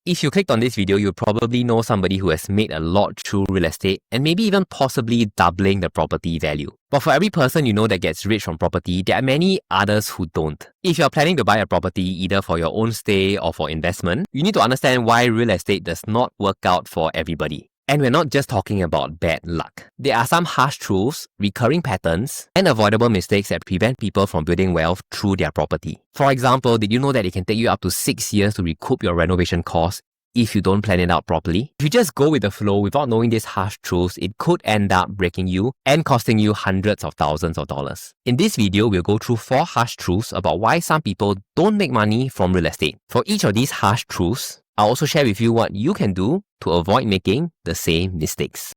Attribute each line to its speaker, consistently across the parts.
Speaker 1: If you clicked on this video, you probably know somebody who has made a lot through real estate and maybe even possibly doubling the property value. But for every person you know that gets rich from property, there are many others who don't. If you're planning to buy a property either for your own stay or for investment, you need to understand why real estate does not work out for everybody. And we're not just talking about bad luck. There are some harsh truths, recurring patterns, and avoidable mistakes that prevent people from building wealth through their property. For example, did you know that it can take you up to 6 years to recoup your renovation costs if you don't plan it out properly? If you just go with the flow without knowing these harsh truths, it could end up breaking you and costing you hundreds of thousands of dollars. In this video, we'll go through 4 harsh truths about why some people don't make money from real estate. For each of these harsh truths, I'll also share with you what you can do to avoid making the same mistakes.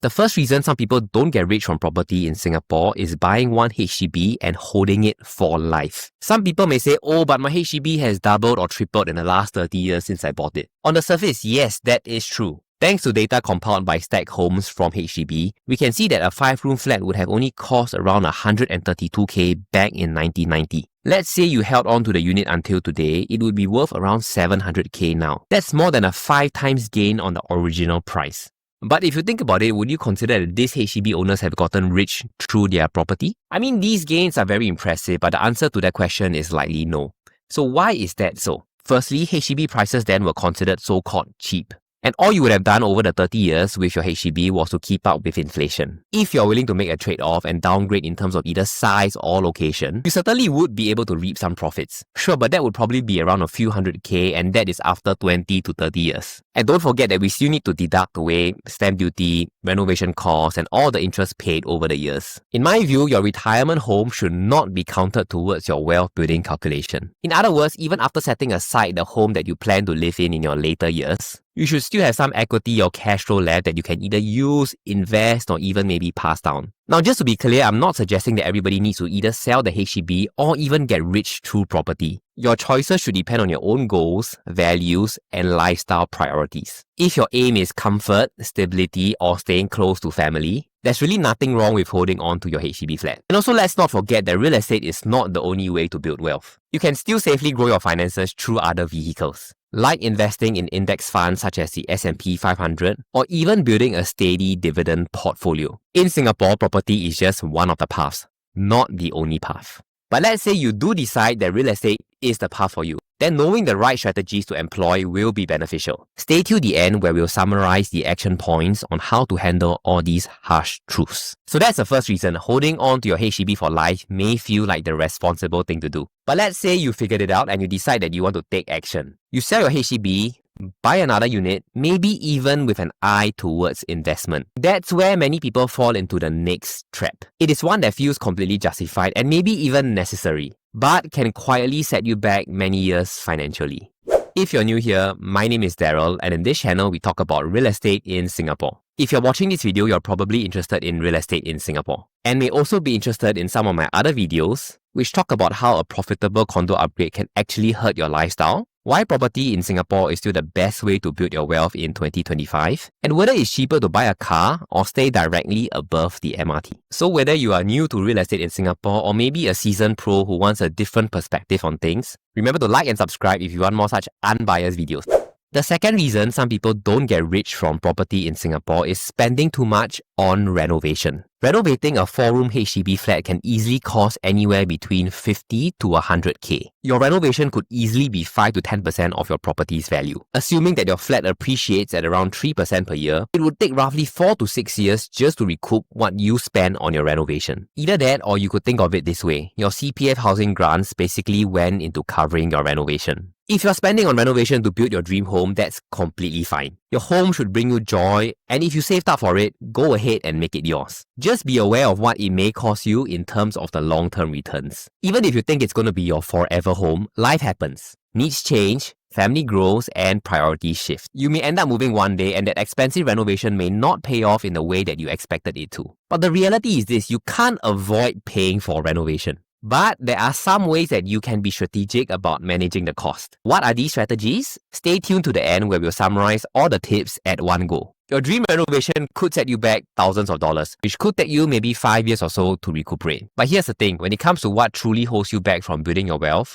Speaker 1: The first reason some people don't get rich from property in Singapore is buying one HDB and holding it for life. Some people may say, oh, but my HDB has doubled or tripled in the last 30 years since I bought it. On the surface, yes, that is true. Thanks to data compiled by Stack Homes from HDB, we can see that a 5-room flat would have only cost around 132k back in 1990. Let's say you held on to the unit until today, it would be worth around 700k now. That's more than a 5 times gain on the original price. But if you think about it, would you consider that these HDB owners have gotten rich through their property? I mean, these gains are very impressive, but the answer to that question is likely no. So why is that so? Firstly, HDB prices then were considered so-called cheap. And all you would have done over the 30 years with your HDB was to keep up with inflation. If you're willing to make a trade-off and downgrade in terms of either size or location, you certainly would be able to reap some profits. Sure, but that would probably be around a few 100k, and that is after 20 to 30 years. And don't forget that we still need to deduct away stamp duty, renovation costs, and all the interest paid over the years. In my view, your retirement home should not be counted towards your wealth building calculation. In other words, even after setting aside the home that you plan to live in your later years, you should still have some equity or cash flow left that you can either use, invest, or even maybe pass down. Now, just to be clear, I'm not suggesting that everybody needs to either sell the HDB or even get rich through property. Your choices should depend on your own goals, values, and lifestyle priorities. If your aim is comfort, stability, or staying close to family, there's really nothing wrong with holding on to your HDB flat. And also, let's not forget that real estate is not the only way to build wealth. You can still safely grow your finances through other vehicles, like investing in index funds such as the S&P 500 or even building a steady dividend portfolio. In Singapore, property is just one of the paths, not the only path. But let's say you do decide that real estate is the path for you, then knowing the right strategies to employ will be beneficial. Stay till the end where we'll summarize the action points on how to handle all these harsh truths. So that's the first reason. Holding on to your HDB for life may feel like the responsible thing to do. But let's say you figured it out and you decide that you want to take action. You sell your HDB, buy another unit, maybe even with an eye towards investment. That's where many people fall into the next trap. It is one that feels completely justified and maybe even necessary, but can quietly set you back many years financially. If you're new here, my name is Daryl, and in this channel, we talk about real estate in Singapore. If you're watching this video, you're probably interested in real estate in Singapore, and may also be interested in some of my other videos, which talk about how a profitable condo upgrade can actually hurt your lifestyle, why property in Singapore is still the best way to build your wealth in 2025, and whether it's cheaper to buy a car or stay directly above the MRT. So whether you are new to real estate in Singapore or maybe a seasoned pro who wants a different perspective on things, remember to like and subscribe if you want more such unbiased videos. The second reason some people don't get rich from property in Singapore is spending too much on renovation. Renovating a 4-room HDB flat can easily cost anywhere between 50 to 100k. Your renovation could easily be 5 to 10% of your property's value. Assuming that your flat appreciates at around 3% per year, it would take roughly 4 to 6 years just to recoup what you spend on your renovation. Either that, or you could think of it this way. Your CPF housing grants basically went into covering your renovation. If you're spending on renovation to build your dream home, that's completely fine. Your home should bring you joy, and if you saved up for it, go ahead and make it yours. Just be aware of what it may cost you in terms of the long-term returns. Even if you think it's going to be your forever home, life happens. Needs change, family grows, and priorities shift. You may end up moving one day, and that expensive renovation may not pay off in the way that you expected it to. But the reality is this: you can't avoid paying for renovation. But there are some ways that you can be strategic about managing the cost. What are these strategies? Stay tuned to the end where we'll summarize all the tips at one go. Your dream renovation could set you back thousands of dollars, which could take you maybe 5 years or so to recuperate. But here's the thing, when it comes to what truly holds you back from building your wealth,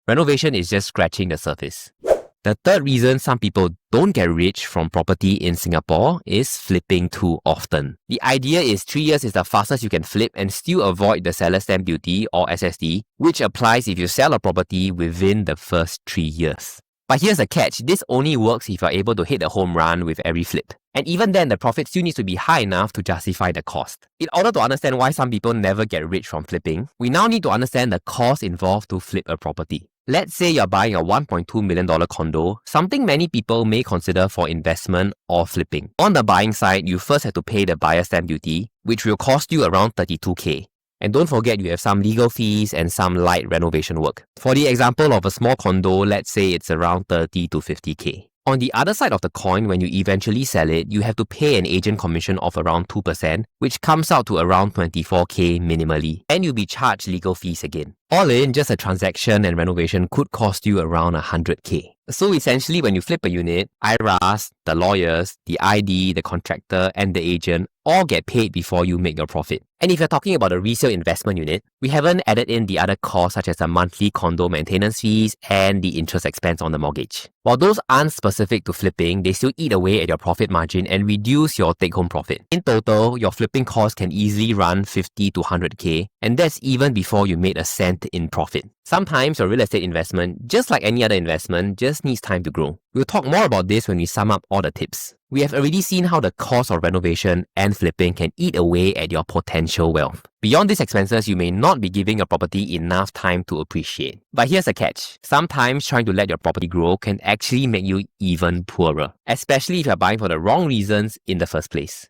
Speaker 1: Renovation is just scratching the surface. The third reason some people don't get rich from property in Singapore is flipping too often. The idea is 3 years is the fastest you can flip and still avoid the seller stamp duty or SSD, which applies if you sell a property within the first 3 years. But here's the catch, this only works if you're able to hit a home run with every flip. And even then, the profit still needs to be high enough to justify the cost. In order to understand why some people never get rich from flipping, we now need to understand the cost involved to flip a property. Let's say you're buying a $1.2 million condo, something many people may consider for investment or flipping. On the buying side, you first have to pay the buyer stamp duty, which will cost you around $32K. And don't forget you have some legal fees and some light renovation work. For the example of a small condo, let's say it's around $30 to $50K. On the other side of the coin, when you eventually sell it, you have to pay an agent commission of around 2%, which comes out to around $24K minimally, and you'll be charged legal fees again. All in, just a transaction and renovation could cost you around $100K. So essentially, when you flip a unit, IRAs, the lawyers, the ID, the contractor, and the agent all get paid before you make your profit. And if you're talking about a resale investment unit, we haven't added in the other costs such as the monthly condo maintenance fees and the interest expense on the mortgage. While those aren't specific to flipping, they still eat away at your profit margin and reduce your take-home profit. In total, your flipping costs can easily run $50 to $100K, and that's even before you made a cent in profit. Sometimes your real estate investment, just like any other investment, just needs time to grow. We'll talk more about this when we sum up all the tips. We have already seen how the cost of renovation and flipping can eat away at your potential wealth. Beyond these expenses, you may not be giving your property enough time to appreciate. But here's a catch. Sometimes trying to let your property grow can actually make you even poorer, especially if you're buying for the wrong reasons in the first place.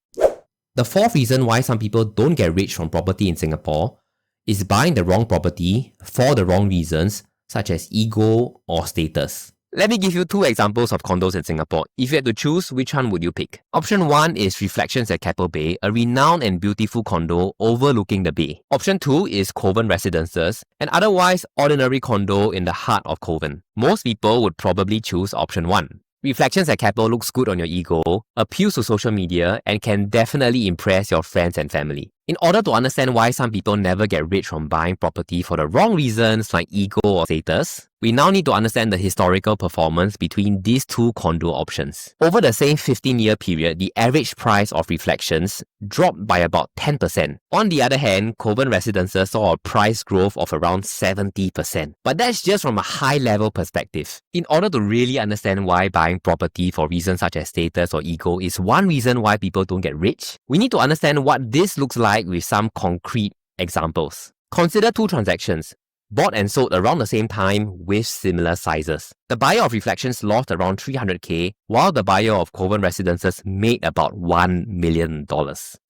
Speaker 1: The fourth reason why some people don't get rich from property in Singapore is buying the wrong property for the wrong reasons, such as ego or status. Let me give you 2 examples of condos in Singapore. If you had to choose, which one would you pick? Option 1 is Reflections at Keppel Bay, a renowned and beautiful condo overlooking the bay. Option 2 is Kovan Residences, an otherwise ordinary condo in the heart of Kovan. Most people would probably choose option 1. Reflections at Keppel looks good on your ego, appeals to social media, and can definitely impress your friends and family. In order to understand why some people never get rich from buying property for the wrong reasons like ego or status, we now need to understand the historical performance between these 2 condo options. Over the same 15-year period, the average price of Reflections dropped by about 10%. On the other hand, Kovan Residences saw a price growth of around 70%. But that's just from a high-level perspective. In order to really understand why buying property for reasons such as status or ego is one reason why people don't get rich, we need to understand what this looks like with some concrete examples. Consider 2 transactions, bought and sold around the same time with similar sizes. The buyer of Reflections lost around $300K, while the buyer of Kovan Residences made about $1 million.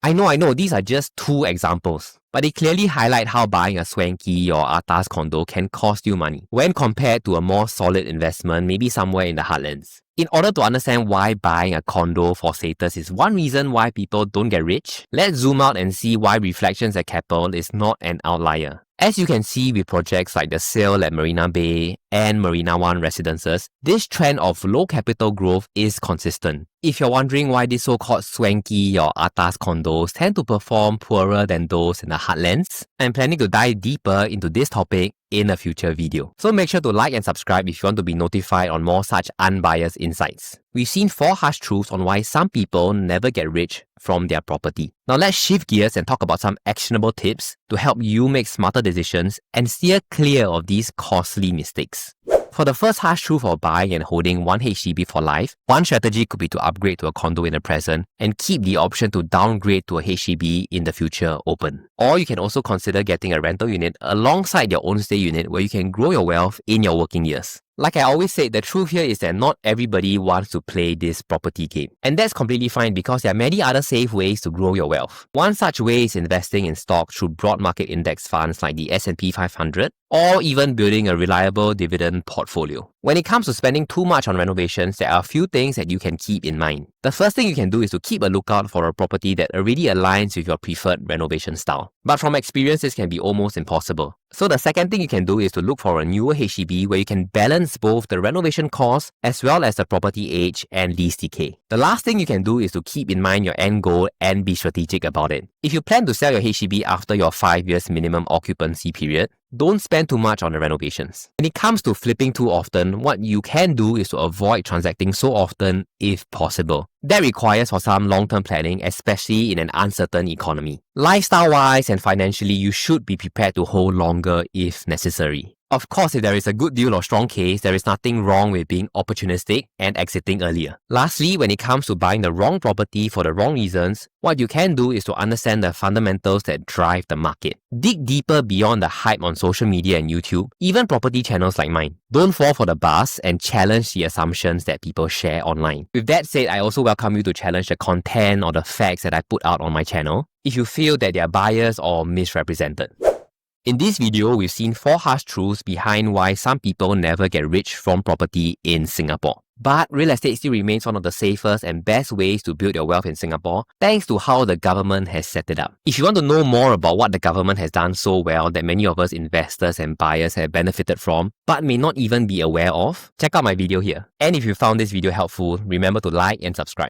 Speaker 1: I know, these are just 2 examples, but they clearly highlight how buying a swanky or atas condo can cost you money when compared to a more solid investment, maybe somewhere in the heartlands. In order to understand why buying a condo for status is one reason why people don't get rich, let's zoom out and see why Reflections at Keppel is not an outlier. As you can see with projects like the sale at Marina Bay and Marina One Residences, this trend of low capital growth is consistent. If you're wondering why these so-called swanky or atas condos tend to perform poorer than those in the heartlands, I'm planning to dive deeper into this topic in a future video. So make sure to like and subscribe if you want to be notified on more such unbiased insights. We've seen 4 harsh truths on why some people never get rich from their property. Now let's shift gears and talk about some actionable tips to help you make smarter decisions and steer clear of these costly mistakes. For the first harsh truth of buying and holding one HDB for life, one strategy could be to upgrade to a condo in the present and keep the option to downgrade to a HDB in the future open. Or you can also consider getting a rental unit alongside your own stay unit where you can grow your wealth in your working years. Like I always say, the truth here is that not everybody wants to play this property game. And that's completely fine because there are many other safe ways to grow your wealth. One such way is investing in stocks through broad market index funds like the S&P 500 or even building a reliable dividend portfolio. When it comes to spending too much on renovations, there are a few things that you can keep in mind. The first thing you can do is to keep a lookout for a property that already aligns with your preferred renovation style. But from experience, this can be almost impossible. So the second thing you can do is to look for a newer HDB where you can balance both the renovation cost as well as the property age and lease decay. The last thing you can do is to keep in mind your end goal and be strategic about it. If you plan to sell your HDB after your 5 years minimum occupancy period, Don't spend too much on the renovations. When it comes to flipping too often, what you can do is to avoid transacting so often if possible. That requires for some long-term planning, especially in an uncertain economy. Lifestyle-wise and financially, you should be prepared to hold longer if necessary. Of course, if there is a good deal or strong case, there is nothing wrong with being opportunistic and exiting earlier. Lastly, when it comes to buying the wrong property for the wrong reasons, what you can do is to understand the fundamentals that drive the market. Dig deeper beyond the hype on social media and YouTube, even property channels like mine. Don't fall for the buzz and challenge the assumptions that people share online. With that said, I also welcome you to challenge the content or the facts that I put out on my channel if you feel that they are biased or misrepresented. In this video, we've seen 4 harsh truths behind why some people never get rich from property in Singapore. But real estate still remains one of the safest and best ways to build your wealth in Singapore, thanks to how the government has set it up. If you want to know more about what the government has done so well that many of us investors and buyers have benefited from, but may not even be aware of, check out my video here. And if you found this video helpful, remember to like and subscribe.